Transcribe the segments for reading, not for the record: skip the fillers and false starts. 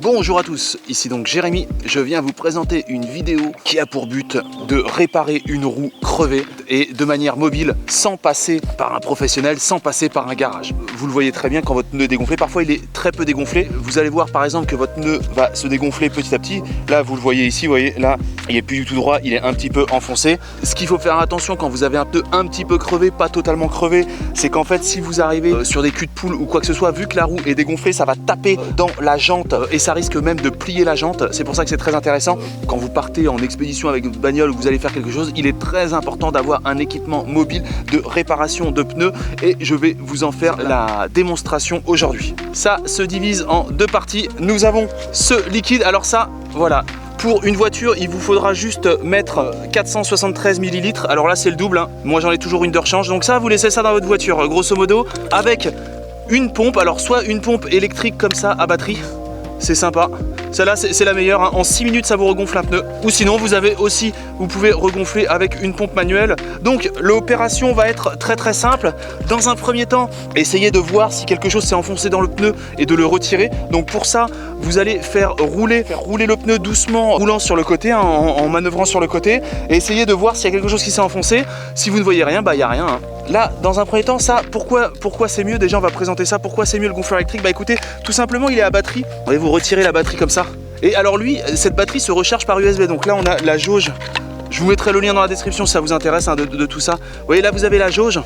Bonjour à tous, ici donc Jérémy, je viens vous présenter une vidéo qui a pour but de réparer une roue crevée et de manière mobile sans passer par un professionnel, sans passer par un garage. Vous le voyez très bien quand votre pneu est dégonflé, parfois il est très peu dégonflé. Vous allez voir par exemple que votre pneu va se dégonfler petit à petit. Là vous le voyez ici, vous voyez là il est plus du tout droit, il est un petit peu enfoncé. Ce qu'il faut faire attention quand vous avez un pneu un petit peu crevé, pas totalement crevé, c'est qu'en fait si vous arrivez sur des culs de poule ou quoi que ce soit, vu que la roue est dégonflée, ça va taper dans la jante et ça risque même de plier la jante. C'est pour ça que c'est très intéressant quand vous partez en expédition avec votre bagnole ou vous allez faire quelque chose, il est très important d'avoir un équipement mobile de réparation de pneus et je vais vous en faire la démonstration aujourd'hui. Ça se divise en deux parties. Nous avons ce liquide, alors ça voilà, pour une voiture il vous faudra juste mettre 473 ml, alors là c'est le double hein. Moi j'en ai toujours une de rechange, donc ça vous laissez ça dans votre voiture grosso modo avec une pompe, alors soit une pompe électrique comme ça à batterie, c'est sympa, celle-là c'est la meilleure hein. En 6 minutes ça vous regonfle un pneu, ou sinon vous avez aussi, vous pouvez regonfler avec une pompe manuelle. Donc l'opération va être très simple. Dans un premier temps, essayez de voir si quelque chose s'est enfoncé dans le pneu et de le retirer. Donc pour ça vous allez faire rouler le pneu doucement en roulant sur le côté hein, en manœuvrant sur le côté, et essayez de voir s'il y a quelque chose qui s'est enfoncé. Si vous ne voyez rien, bah il n'y a rien hein. Là, dans un premier temps, ça, pourquoi c'est mieux? Déjà, on va présenter ça. Pourquoi c'est mieux le gonfleur électrique? Bah écoutez, tout simplement, il est à batterie. Vous retirez la batterie comme ça. Et alors lui, cette batterie se recharge par USB. Donc là, on a la jauge. Je vous mettrai le lien dans la description si ça vous intéresse hein, de tout ça. Vous voyez, là, vous avez la jauge.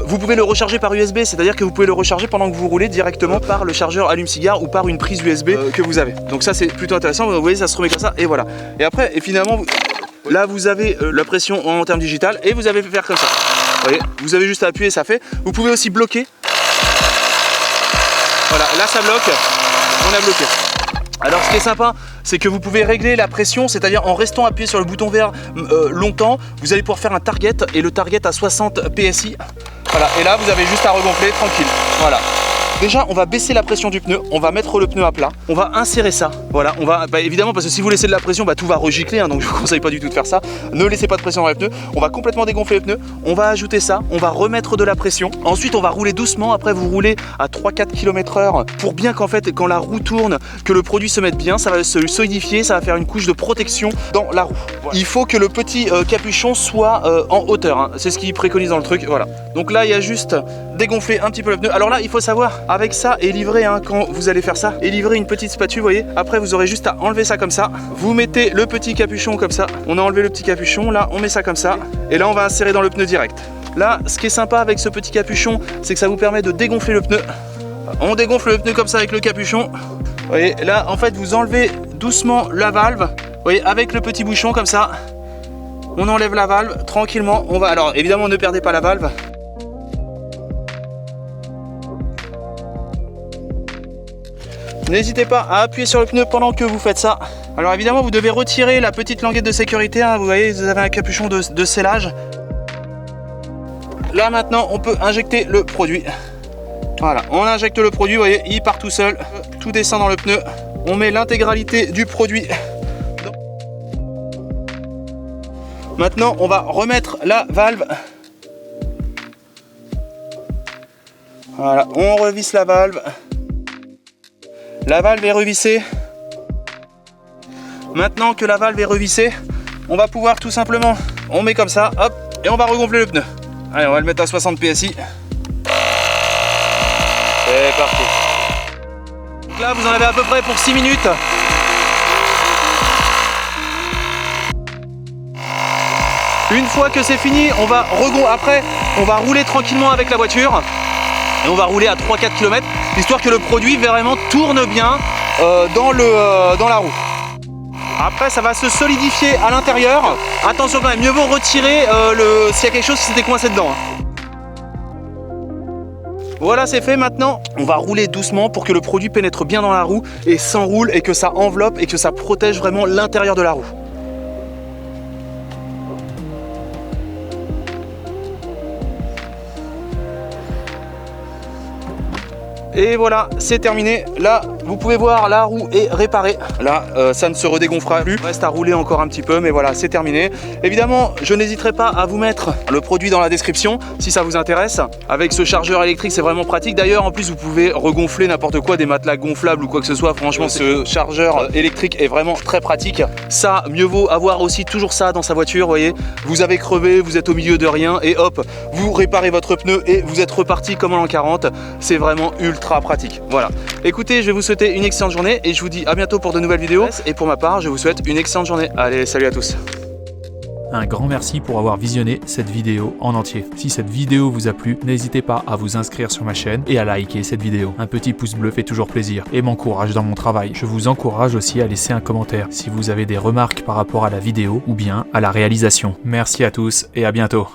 Vous pouvez le recharger par USB, c'est-à-dire que vous pouvez le recharger pendant que vous roulez directement par le chargeur allume-cigare ou par une prise USB que vous avez. Donc ça, c'est plutôt intéressant. Vous voyez, ça se remet comme ça et voilà. Et après, et finalement, là, vous avez la pression en termes digital et vous avez fait faire comme ça. Vous voyez, vous avez juste à appuyer, ça fait. Vous pouvez aussi bloquer. Voilà, là ça bloque, on a bloqué. Alors ce qui est sympa, c'est que vous pouvez régler la pression, c'est-à-dire en restant appuyé sur le bouton vert longtemps, vous allez pouvoir faire un target, et le target à 60 PSI. Voilà, et là vous avez juste à regonfler tranquille. Voilà. Déjà, on va baisser la pression du pneu, on va mettre le pneu à plat, on va insérer ça. Voilà, on va, évidemment, parce que si vous laissez de la pression, tout va regicler, hein, donc je vous conseille pas du tout de faire ça. Ne laissez pas de pression dans les pneus. On va complètement dégonfler les pneus, on va ajouter ça, on va remettre de la pression. Ensuite, on va rouler doucement. Après, vous roulez à 3-4 km/h pour bien qu'en fait, quand la roue tourne, que le produit se mette bien, ça va se solidifier, ça va faire une couche de protection dans la roue. Voilà. Il faut que le petit capuchon soit en hauteur, hein. C'est ce qu'il préconise dans le truc. Voilà. Donc là, il y a juste dégonfler un petit peu le pneu. Alors là, il faut savoir, avec ça et livrer hein, quand vous allez faire ça, et livrer une petite spatule, vous voyez. Après, vous aurez juste à enlever ça comme ça. Vous mettez le petit capuchon comme ça. On a enlevé le petit capuchon. Là, on met ça comme ça. Et là, on va insérer dans le pneu direct. Là, ce qui est sympa avec ce petit capuchon, c'est que ça vous permet de dégonfler le pneu. On dégonfle le pneu comme ça avec le capuchon. Vous voyez, là, en fait, vous enlevez doucement la valve. Vous voyez, avec le petit bouchon comme ça. On enlève la valve tranquillement. On va, alors, évidemment, ne perdez pas la valve. N'hésitez pas à appuyer sur le pneu pendant que vous faites ça. Alors évidemment, vous devez retirer la petite languette de sécurité, hein. Vous voyez, vous avez un capuchon de scellage. Là maintenant, on peut injecter le produit. Voilà, on injecte le produit, vous voyez, il part tout seul. Tout descend dans le pneu. On met l'intégralité du produit. Maintenant, on va remettre la valve. Voilà, on revisse la valve. La valve est revissée. Maintenant que la valve est revissée, on va pouvoir tout simplement, on met comme ça, hop, et on va regonfler le pneu. Allez, on va le mettre à 60 PSI. C'est parti. Donc là, vous en avez à peu près pour 6 minutes. Une fois que c'est fini, après, on va rouler tranquillement avec la voiture. Et on va rouler à 3-4 km, histoire que le produit vraiment tourne bien dans la roue. Après, ça va se solidifier à l'intérieur. Attention quand même, mieux vaut retirer s'il y a quelque chose qui s'était coincé dedans. Voilà, c'est fait. Maintenant, on va rouler doucement pour que le produit pénètre bien dans la roue et s'enroule et que ça enveloppe et que ça protège vraiment l'intérieur de la roue. Et voilà, c'est terminé. Là, vous pouvez voir, la roue est réparée. Là, ça ne se redégonflera plus. Il reste à rouler encore un petit peu, mais voilà, c'est terminé. Évidemment, je n'hésiterai pas à vous mettre le produit dans la description si ça vous intéresse. Avec ce chargeur électrique, c'est vraiment pratique. D'ailleurs, en plus, vous pouvez regonfler n'importe quoi, des matelas gonflables ou quoi que ce soit. Franchement, ce chargeur électrique est vraiment très pratique. Ça, mieux vaut avoir aussi toujours ça dans sa voiture, vous voyez. Vous avez crevé, vous êtes au milieu de rien et hop, vous réparez votre pneu et vous êtes reparti comme en l'an 40. C'est vraiment ultra pratique. Voilà. Écoutez, je vais vous souhaiter une excellente journée et je vous dis à bientôt pour de nouvelles vidéos. Et pour ma part, je vous souhaite une excellente journée. Allez, salut à tous. Un grand merci pour avoir visionné cette vidéo en entier. Si cette vidéo vous a plu, n'hésitez pas à vous inscrire sur ma chaîne et à liker cette vidéo. Un petit pouce bleu fait toujours plaisir et m'encourage dans mon travail. Je vous encourage aussi à laisser un commentaire si vous avez des remarques par rapport à la vidéo ou bien à la réalisation. Merci à tous et à bientôt.